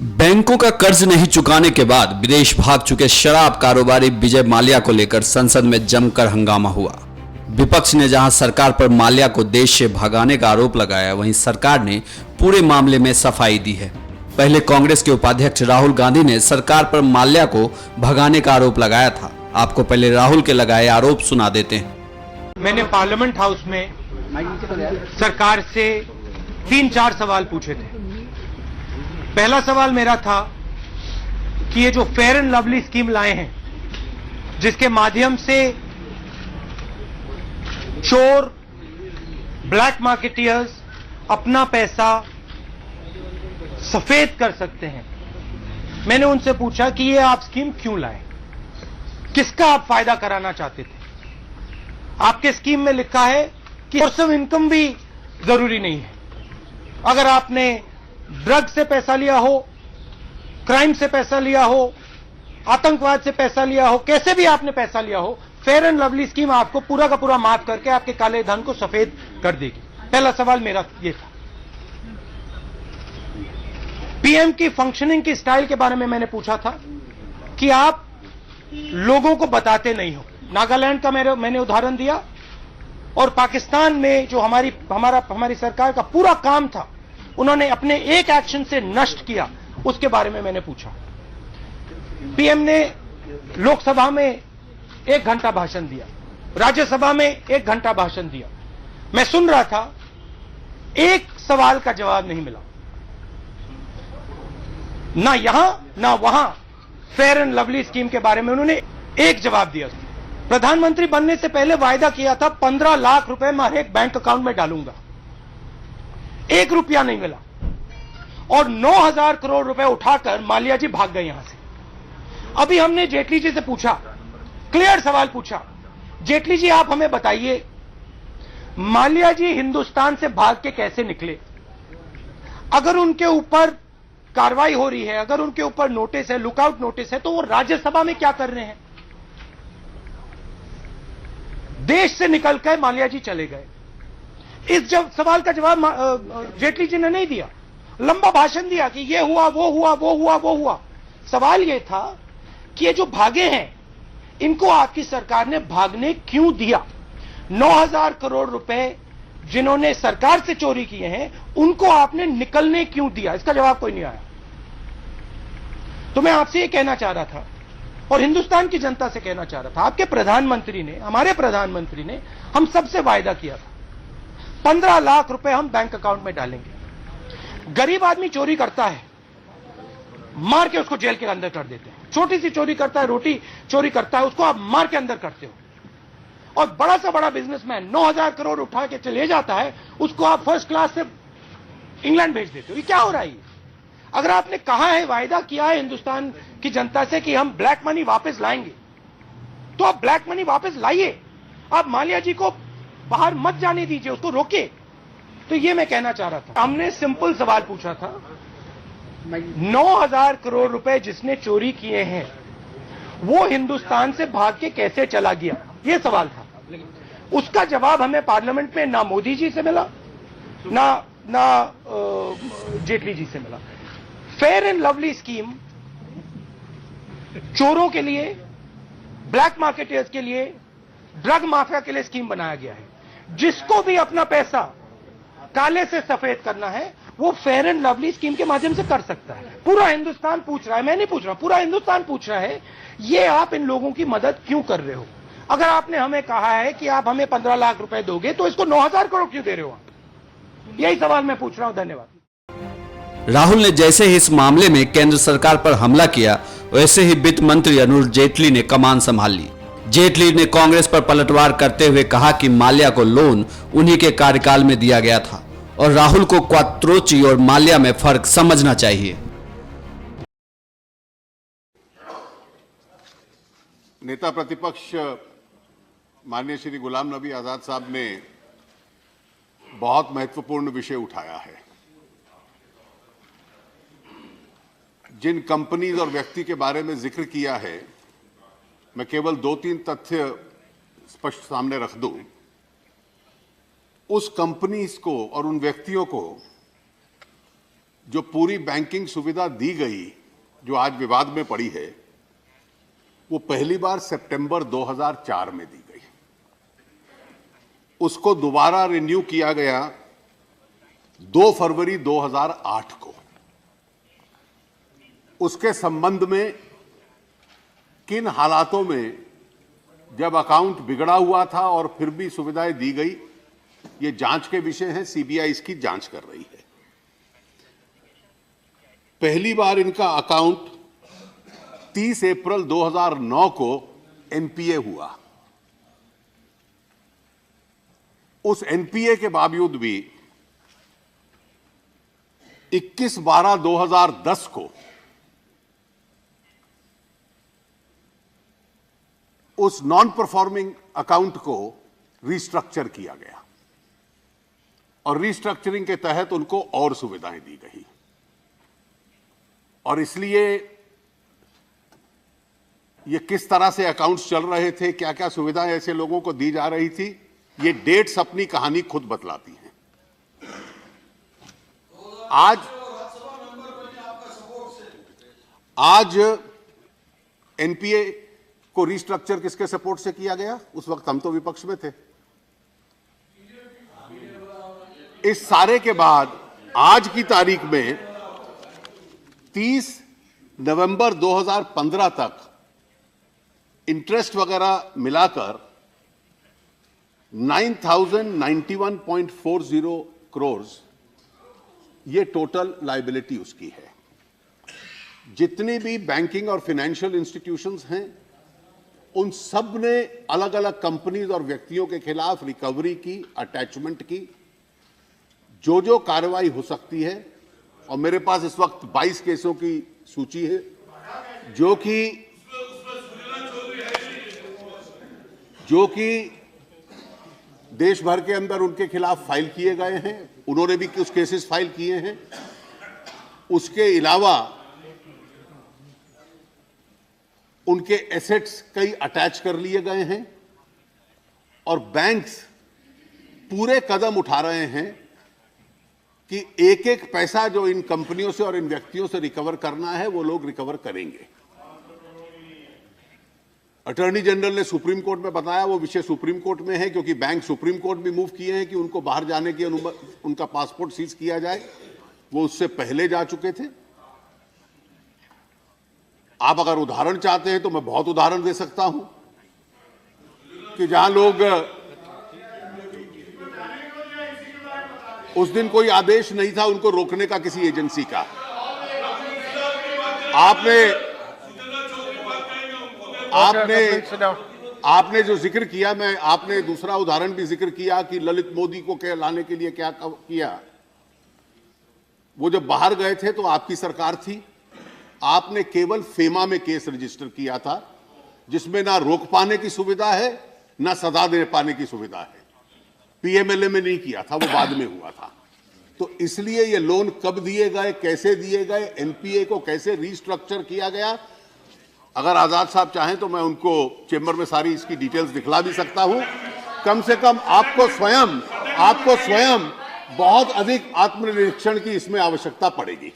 बैंकों का कर्ज नहीं चुकाने के बाद विदेश भाग चुके शराब कारोबारी विजय माल्या को लेकर संसद में जमकर हंगामा हुआ। विपक्ष ने जहां सरकार पर माल्या को देश से भगाने का आरोप लगाया, वहीं सरकार ने पूरे मामले में सफाई दी है। पहले कांग्रेस के उपाध्यक्ष राहुल गांधी ने सरकार पर माल्या को भगाने का आरोप लगाया था। आपको पहले राहुल के लगाए आरोप सुना देते हैं। मैंने पार्लियामेंट हाउस में सरकार से 3-4 सवाल पूछे थे। पहला सवाल मेरा था कि ये जो फेयर एंड लवली स्कीम लाए हैं, जिसके माध्यम से चोर, ब्लैक मार्केटियर्स अपना पैसा सफेद कर सकते हैं, मैंने उनसे पूछा कि ये आप स्कीम क्यों लाए, किसका आप फायदा कराना चाहते थे। आपके स्कीम में लिखा है कि सोर्स ऑफ इनकम भी जरूरी नहीं है। अगर आपने ड्रग से पैसा लिया हो, क्राइम से पैसा लिया हो, आतंकवाद से पैसा लिया हो, कैसे भी आपने पैसा लिया हो, फेयर एंड लवली स्कीम आपको पूरा का पूरा माफ करके आपके काले धन को सफेद कर देगी। पहला सवाल मेरा ये था। पीएम की फंक्शनिंग की स्टाइल के बारे में मैंने पूछा था कि आप लोगों को बताते नहीं हो। नागालैंड का मैंने उदाहरण दिया, और पाकिस्तान में जो हमारी सरकार का पूरा काम था, उन्होंने अपने एक एक्शन से नष्ट किया, उसके बारे में मैंने पूछा। पीएम ने लोकसभा में 1 घंटा भाषण दिया, राज्यसभा में 1 घंटा भाषण दिया। मैं सुन रहा था, एक सवाल का जवाब नहीं मिला, ना यहां ना वहां। फेयर एंड लवली स्कीम के बारे में उन्होंने एक जवाब दिया। प्रधानमंत्री बनने से पहले वायदा किया था 15 लाख रुपए मैं हर एक बैंक अकाउंट में डालूंगा, 1 रुपया नहीं मिला, और 9,000 करोड़ रुपए उठाकर माल्या जी भाग गए यहां से। अभी हमने जेटली जी से पूछा, क्लियर सवाल पूछा, जेटली जी आप हमें बताइए, माल्या जी हिंदुस्तान से भाग के कैसे निकले? अगर उनके ऊपर कार्रवाई हो रही है, अगर उनके ऊपर नोटिस है, लुकआउट नोटिस है, तो वो राज्यसभा में क्या कर रहे हैं? देश से निकलकर माल्या जी चले गए। इस सवाल का जवाब जेटली जी ने नहीं दिया। लंबा भाषण दिया कि ये हुआ, वो हुआ, वो हुआ, वो हुआ। सवाल ये था कि ये जो भागे हैं, इनको आपकी सरकार ने भागने क्यों दिया? 9,000 करोड़ रुपए जिन्होंने सरकार से चोरी किए हैं, उनको आपने निकलने क्यों दिया? इसका जवाब कोई नहीं आया। तो मैं आपसे ये कहना चाह रहा था, और हिंदुस्तान की जनता से कहना चाह रहा था, आपके प्रधानमंत्री ने, हमारे प्रधानमंत्री ने हम सबसे वायदा किया था, 15 लाख रुपए हम बैंक अकाउंट में डालेंगे। गरीब आदमी चोरी करता है, मार के उसको जेल के अंदर कर देते हैं। छोटी सी चोरी करता है, रोटी चोरी करता है, उसको आप मार के अंदर करते हो। और बड़ा सा बड़ा बिजनेसमैन 9,000 करोड़ उठा के चले जाता है, उसको आप फर्स्ट क्लास से इंग्लैंड भेज देते हो। ये क्या हो रहा है? अगर आपने कहा है, वायदा किया है हिंदुस्तान की जनता से कि हम ब्लैक मनी वापस लाएंगे, तो आप ब्लैक मनी वापस लाइए। आप माल्या जी को बाहर मत जाने दीजिए, उसको रोके। तो ये मैं कहना चाह रहा था। हमने सिंपल सवाल पूछा था, 9,000 करोड़ रुपए जिसने चोरी किए हैं, वो हिंदुस्तान से भाग के कैसे चला गया? ये सवाल था। उसका जवाब हमें पार्लियामेंट में ना मोदी जी से मिला, ना जेटली जी से मिला। फेयर एंड लवली स्कीम चोरों के लिए, ब्लैक मार्केटर्स के लिए, ड्रग माफिया के लिए स्कीम बनाया गया है। जिसको भी अपना पैसा काले से सफेद करना है, वो फेयर एंड लवली स्कीम के माध्यम से कर सकता है। पूरा हिंदुस्तान पूछ रहा है, मैं नहीं पूछ रहा, पूरा हिंदुस्तान पूछ रहा है, ये आप इन लोगों की मदद क्यों कर रहे हो? अगर आपने हमें कहा है कि आप हमें 15 लाख रुपए दोगे, तो इसको 9,000 करोड़ क्यों दे रहे हो आप? यही सवाल मैं पूछ रहा हूं। धन्यवाद। राहुल ने जैसे ही इस मामले में केंद्र सरकार पर हमला किया, वैसे ही वित्त मंत्री अरुण जेटली ने कमान संभाल ली। जेटली ने कांग्रेस पर पलटवार करते हुए कहा कि माल्या को लोन उन्हीं के कार्यकाल में दिया गया था, और राहुल को क्वात्रोची और माल्या में फर्क समझना चाहिए। नेता प्रतिपक्ष माननीय श्री गुलाम नबी आजाद साहब ने बहुत महत्वपूर्ण विषय उठाया है। जिन कंपनीज और व्यक्ति के बारे में जिक्र किया है, मैं केवल 2-3 तथ्य स्पष्ट सामने रख दूं। उस कंपनीज को और उन व्यक्तियों को जो पूरी बैंकिंग सुविधा दी गई, जो आज विवाद में पड़ी है, वो पहली बार सितंबर 2004 में दी गई। उसको दोबारा रिन्यू किया गया 2 फरवरी 2008 को। उसके संबंध में किन हालातों में जब अकाउंट बिगड़ा हुआ था और फिर भी सुविधाएं दी गई, ये जांच के विषय हैं। सीबीआई इसकी जांच कर रही है। पहली बार इनका अकाउंट 30 अप्रैल 2009 को एनपीए हुआ। उस एनपीए के बावजूद भी 21/12/2010 को उस नॉन परफॉर्मिंग अकाउंट को रिस्ट्रक्चर किया गया और रिस्ट्रक्चरिंग के तहत उनको और सुविधाएं दी गई। और इसलिए ये किस तरह से अकाउंट्स चल रहे थे, क्या क्या सुविधाएं ऐसे लोगों को दी जा रही थी, ये डेट्स अपनी कहानी खुद बतलाती हैं। आज एनपीए को रिस्ट्रक्चर किसके सपोर्ट से किया गया? उस वक्त हम तो विपक्ष में थे। इस सारे के बाद आज की तारीख में 30 नवंबर 2015 तक इंटरेस्ट वगैरह मिलाकर 9,091.40 करोड़ ये टोटल लायबिलिटी उसकी है। जितनी भी बैंकिंग और फाइनेंशियल इंस्टीट्यूशंस हैं, उन सब ने अलग अलग कंपनीज और व्यक्तियों के खिलाफ रिकवरी की, अटैचमेंट की, जो कार्रवाई हो सकती है। और मेरे पास इस वक्त 22 केसों की सूची है जो कि देश भर के अंदर उनके खिलाफ फाइल किए गए हैं। उन्होंने भी कुछ केसेस फाइल किए हैं। उसके अलावा उनके एसेट्स कई अटैच कर लिए गए हैं और बैंक्स पूरे कदम उठा रहे हैं कि एक एक पैसा जो इन कंपनियों से और इन व्यक्तियों से रिकवर करना है, वो लोग रिकवर करेंगे। अटॉर्नी जनरल ने सुप्रीम कोर्ट में बताया, वो विषय सुप्रीम कोर्ट में है, क्योंकि बैंक सुप्रीम कोर्ट भी मूव किए हैं कि उनको बाहर जाने की अनुमति, उनका पासपोर्ट सीज किया जाए। वो उससे पहले जा चुके थे। आप अगर उदाहरण चाहते हैं तो मैं बहुत उदाहरण दे सकता हूं कि जहां लोग उस दिन कोई आदेश नहीं था उनको रोकने का किसी एजेंसी का। आपने जो जिक्र किया, आपने दूसरा उदाहरण भी जिक्र किया कि ललित मोदी को लाने के लिए क्या किया। वो जब बाहर गए थे तो आपकी सरकार थी। आपने केवल फेमा में केस रजिस्टर किया था, जिसमें ना रोक पाने की सुविधा है, ना सजा दे पाने की सुविधा है। पीएमएलए में नहीं किया था, वो बाद में हुआ था। तो इसलिए ये लोन कब दिए गए, कैसे दिए गए, एनपीए को कैसे रिस्ट्रक्चर किया गया, अगर आजाद साहब चाहें तो मैं उनको चेंबर में सारी इसकी डिटेल्स दिखला भी सकता हूं। कम से कम आपको स्वयं बहुत अधिक आत्मनिरीक्षण की इसमें आवश्यकता पड़ेगी।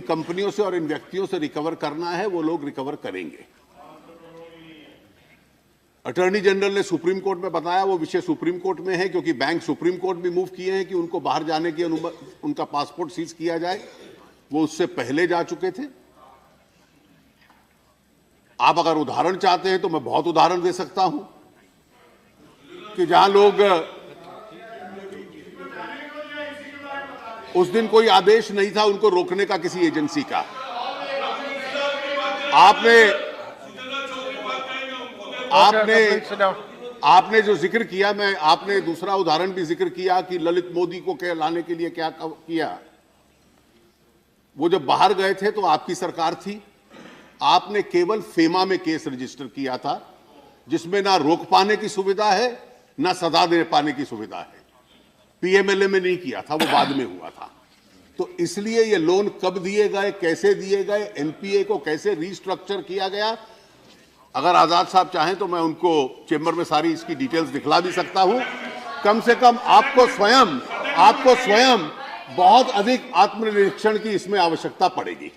कंपनियों से और इन व्यक्तियों से रिकवर करना है, वो लोग रिकवर करेंगे। अटॉर्नी जनरल ने सुप्रीम कोर्ट में बताया, वो विषय सुप्रीम कोर्ट में है, क्योंकि बैंक सुप्रीम कोर्ट भी मूव किए हैं कि उनको बाहर जाने की अनुमति, उनका पासपोर्ट सीज किया जाए। वो उससे पहले जा चुके थे। आप अगर उदाहरण चाहते हैं तो मैं बहुत उदाहरण दे सकता हूं कि जहां लोग उस दिन कोई आदेश नहीं था उनको रोकने का किसी एजेंसी का। आपने जो जिक्र किया, आपने दूसरा उदाहरण भी जिक्र किया कि ललित मोदी को लाने के लिए क्या किया। वो जब बाहर गए थे तो आपकी सरकार थी। आपने केवल फेमा में केस रजिस्टर किया था, जिसमें ना रोक पाने की सुविधा है, ना सजा दे पाने की सुविधा है। पीएमएलए में नहीं किया था, वो बाद में हुआ था। तो इसलिए ये लोन कब दिए गए, कैसे दिए गए, एनपीए को कैसे रिस्ट्रक्चर किया गया, अगर आजाद साहब चाहें तो मैं उनको चेंबर में सारी इसकी डिटेल्स दिखला भी सकता हूं। कम से कम आपको स्वयं बहुत अधिक आत्मनिरीक्षण की इसमें आवश्यकता पड़ेगी।